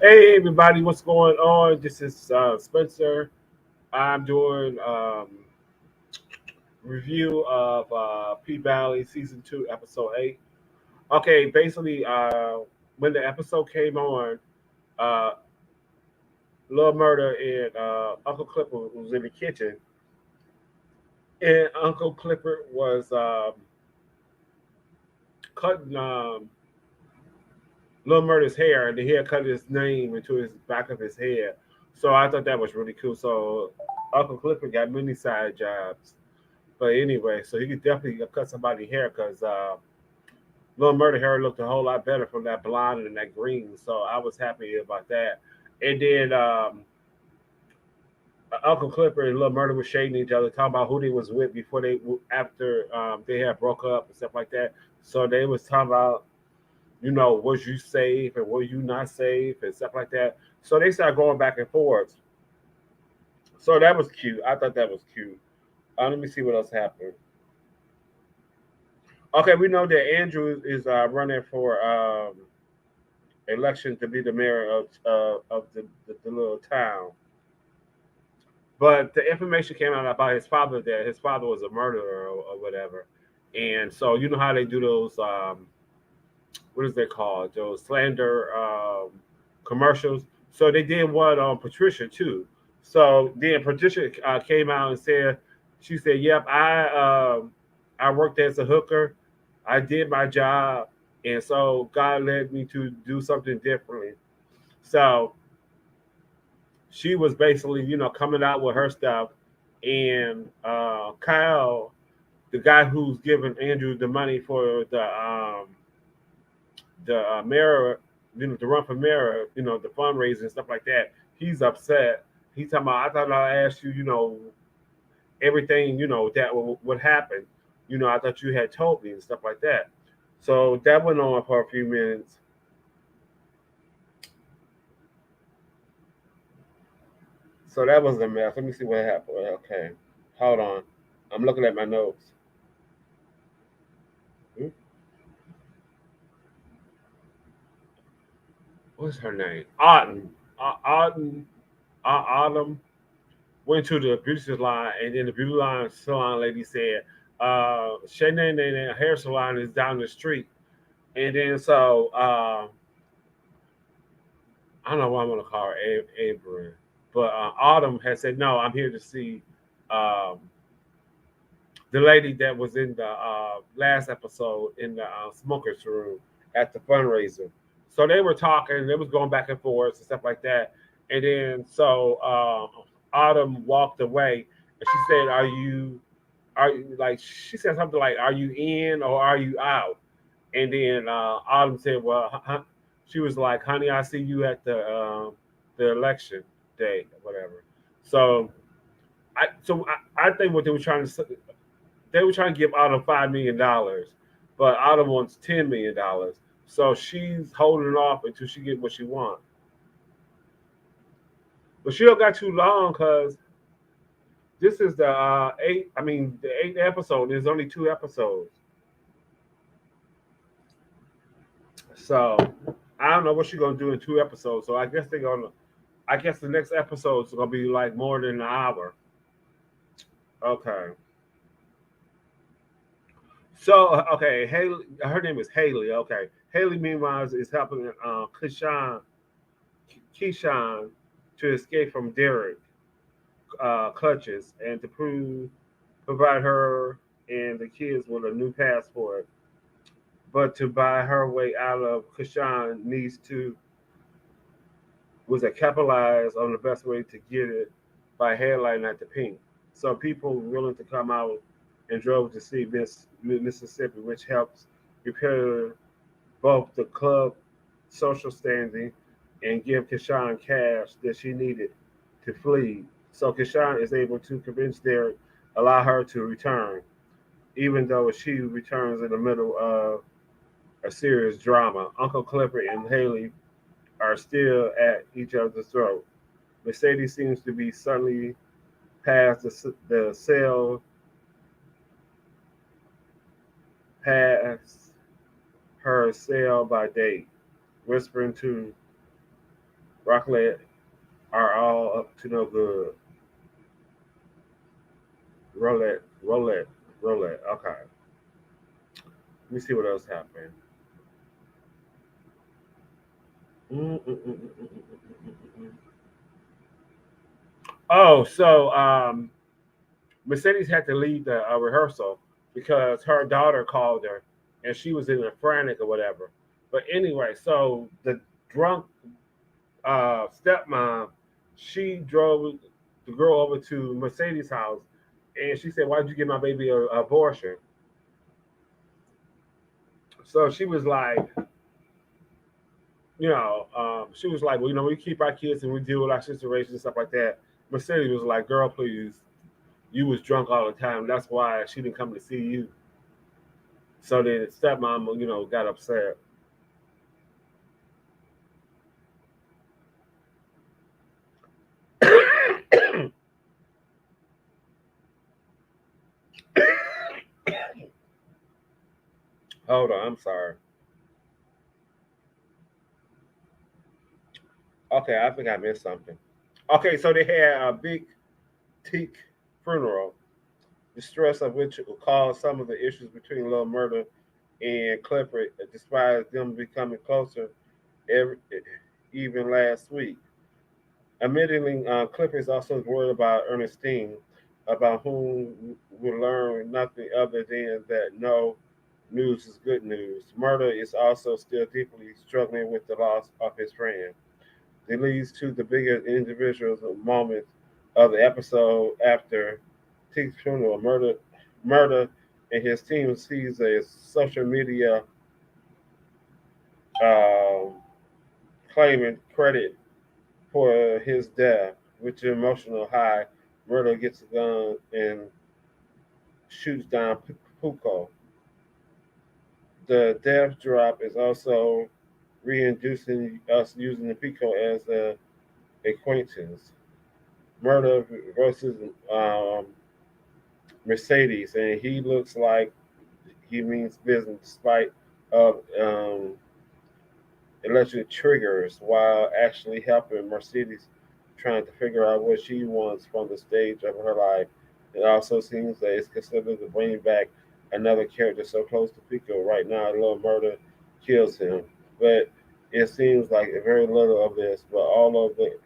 Hey everybody, what's going on? This is Spencer. I'm doing review of P Valley season 2, episode 8. Okay, basically, when the episode came on, uh, Lil Murder and Uncle Clipper was in the kitchen, and Uncle Clipper was cutting Lil Murder's hair, and the hair cut his name into his back of his head. So I thought that was really cool. So Uncle Clipper got many side jobs. But anyway, so he could definitely cut somebody's hair because Lil Murder hair looked a whole lot better from that blonde and that green. So I was happy about that. And then Uncle Clipper and Lil Murder was shading each other, talking about who they was with before after they had broke up and stuff like that. So they was talking about, was you safe and were you not safe and stuff like that. So they started going back and forth. So that was cute. I thought that was cute. Let me see what else happened. Okay, we know that Andrew is running for election to be the mayor of the little town. But the information came out about his father that his father was a murderer or whatever. And so you know how they do those what is they called? Those slander commercials. So they did one on Patricia too. So then Patricia came out and said, she said, "Yep, I worked as a hooker. I did my job, and so God led me to do something differently." So she was basically, coming out with her stuff, and Kyle, the guy who's giving Andrew the money for the mayor, to run for mayor, the fundraising and stuff like that, he's upset. He's talking about, I thought I asked you, everything, that would happen. I thought you had told me and stuff like that. So that went on for a few minutes. So that was a mess. Let me see what happened. Okay, hold on. I'm looking at my notes. Hmm? What's her name? Autumn. Autumn. Autumn went to the beauty salon, and then the beauty salon lady said, Shannon and hair salon is down the street. And then so I don't know what I'm gonna call her, Avery, but Autumn had said, "No, I'm here to see um, the lady that was in the last episode in the smokers room at the fundraiser." So they were talking, they was going back and forth and stuff like that. And then so Autumn walked away, and she said, Are you like?" She said something like, "Are you in or are you out?" And then Autumn said, "Well, she was like, honey, I see you at the election day or whatever." So I think what they were trying to give Autumn $5 million, but Autumn wants $10 million. So she's holding off until she get what she wants. But she don't got too long because this is the eight. I mean, the eighth episode. There's only 2 episodes, so I don't know what she's gonna do in 2 episodes. So I guess they're gonna. I guess the next episode is gonna be like more than an hour. Okay. So okay, Haley. Her name is Haley. Okay, Haley meanwhile is helping Keyshawn to escape from Derek clutches and to provide her and the kids with a new passport. But to buy her way out of Keyshawn needs to was a capitalize on the best way to get it by headlining at the Pink. So people willing to come out and drove to see Mississippi, which helps repair both the club social standing and give Keshawn cash that she needed to flee. So Keshawn is able to convince Derek allow her to return, even though she returns in the middle of a serious drama. Uncle Clifford and Haley are still at each other's throat. Mercedes seems to be suddenly past the sale, past her sale by date, whispering to Rocklet are all up to no good. Roulette, roulette, roulette. Okay. Let me see what else happened. Mm. Oh, so Mercedes had to leave the rehearsal because her daughter called her and she was in a frantic or whatever. But anyway, so the drunk stepmom, she drove the girl over to Mercedes' house and she said, "Why'd you give my baby an abortion?" So she was like, she was like, "Well, we keep our kids and we deal with our situations and stuff like that." Mercedes was like, "Girl, please, you was drunk all the time. That's why she didn't come to see you." So then stepmom, got upset. Hold on, I'm sorry. Okay, I think I missed something. Okay, so they had a big teak funeral, the stress of which caused some of the issues between Lil Murder and Clifford, despite them becoming closer every, even last week. Admittedly, Clifford is also worried about Ernestine, about whom we learn nothing other than that no news is good news. Murder is also still deeply struggling with the loss of his friend. It leads to the biggest individual moment of the episode after Teek's funeral. Murder, and his team sees a social media um, claiming credit for his death, which is emotional high. Murder gets a gun and shoots down Puko. The death drop is also reintroducing us using the Pico as a acquaintance. Murder versus Mercedes, and he looks like he means business despite of electric triggers while actually helping Mercedes trying to figure out what she wants from the stage of her life. It also seems that it's considered to bring back another character so close to Pico. Right now, a little murder kills him, but it seems like very little of this, but all of it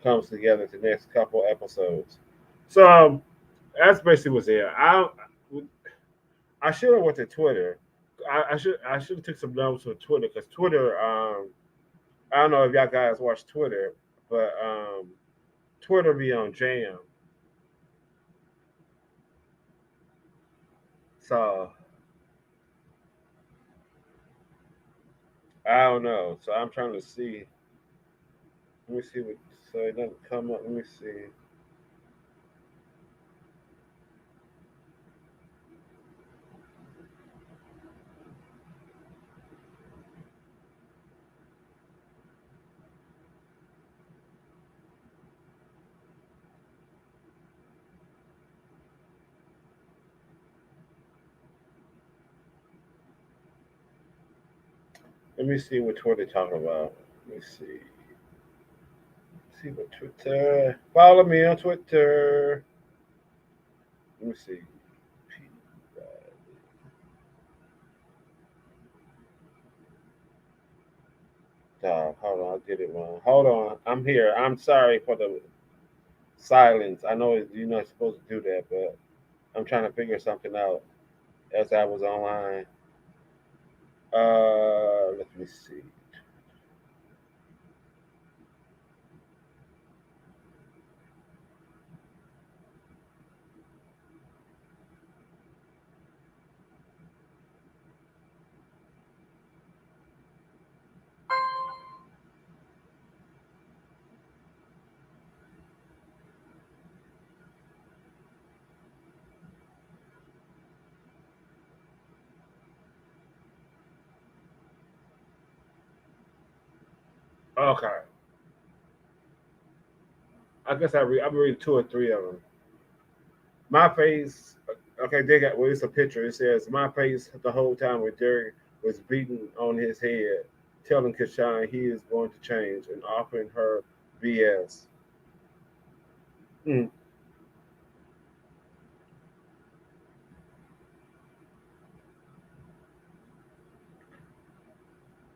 comes together the next couple episodes. So that's basically what's there. I should have went to Twitter. I should have took some notes on Twitter because Twitter. I don't know if y'all guys watch Twitter, but Twitter be on jam. So I don't know. So I'm trying to see. Let me see what. So it doesn't come up. Let me see. Let me see what Twitter talking about. Let me see. See what Twitter. Follow me on Twitter. Let me see. Hold on, I did it wrong. Hold on, I'm here. I'm sorry for the silence. I know you're not supposed to do that, but I'm trying to figure something out as I was online. Let me see. Okay, I guess I'm reading two or three of them. My face. Okay, they got. Well, it's a picture. It says my face the whole time with Derek was beating on his head. telling Kashan he is going to change and offering her BS. Mm.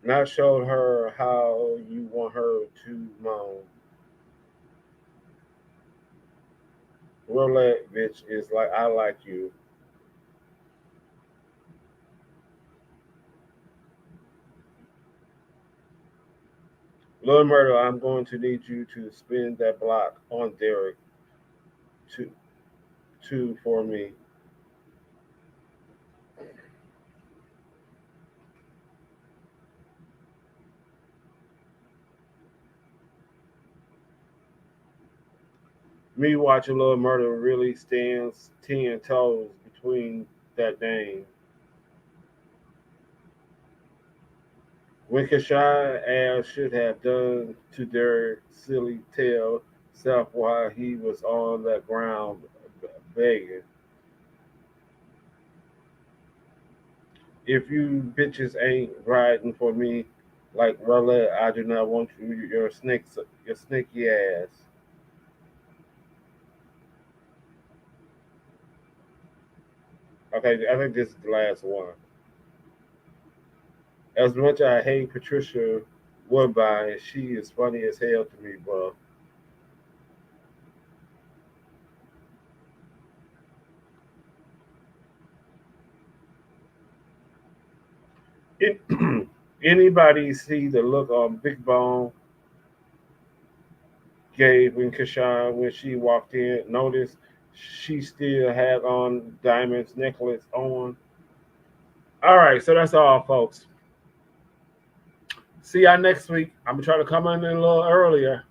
Now showed her how you want her to moan. Roulette, bitch, is like I like you. Lil Murder, I'm going to need you to spin that block on Derek to for me. Me watching Lil Murder really stands 10 toes between that name. When Kashan ass should have done to Derek silly tail self while he was on the ground begging. If you bitches ain't riding for me like Rella, I do not want you your sneaky ass. Okay, I think this is the last one. As much as I hate Patricia Woodbine, she is funny as hell to me, bro. It, anybody see the look on Big Bone gave when Kashan when she walked in? Notice she still had on diamonds necklace on. All right, so that's all, folks. See y'all next week. I'm gonna try to come in a little earlier.